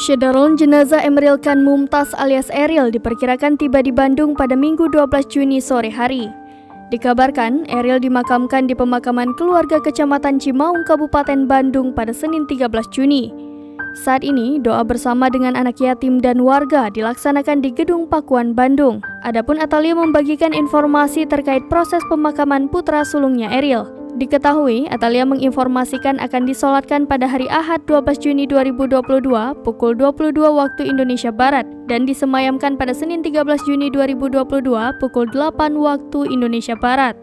Syederun jenazah Emeril Khan Mumtaz alias Eril diperkirakan tiba di Bandung pada Minggu 12 Juni sore hari. Dikabarkan, Eril dimakamkan di pemakaman keluarga Kecamatan Cimaung, Kabupaten Bandung pada Senin 13 Juni. Saat ini, doa bersama dengan anak yatim dan warga dilaksanakan di Gedung Pakuan, Bandung. Adapun Atalia membagikan informasi terkait proses pemakaman putra sulungnya Eril. Diketahui, Atalia menginformasikan akan disolatkan pada hari Ahad 12 Juni 2022 pukul 22 waktu Indonesia Barat dan disemayamkan pada Senin 13 Juni 2022 pukul 8 waktu Indonesia Barat.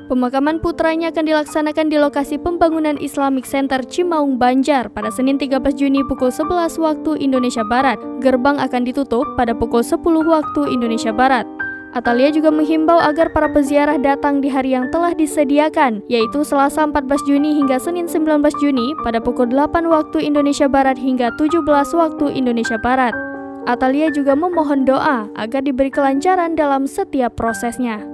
Pemakaman putranya akan dilaksanakan di lokasi pembangunan Islamic Center Cimaung, Banjar pada Senin 13 Juni pukul 11 waktu Indonesia Barat. Gerbang akan ditutup pada pukul 10 waktu Indonesia Barat. Atalia juga menghimbau agar para peziarah datang di hari yang telah disediakan, yaitu Selasa 14 Juni hingga Senin 19 Juni pada pukul 8 waktu Indonesia Barat hingga 17 waktu Indonesia Barat. Atalia juga memohon doa agar diberi kelancaran dalam setiap prosesnya.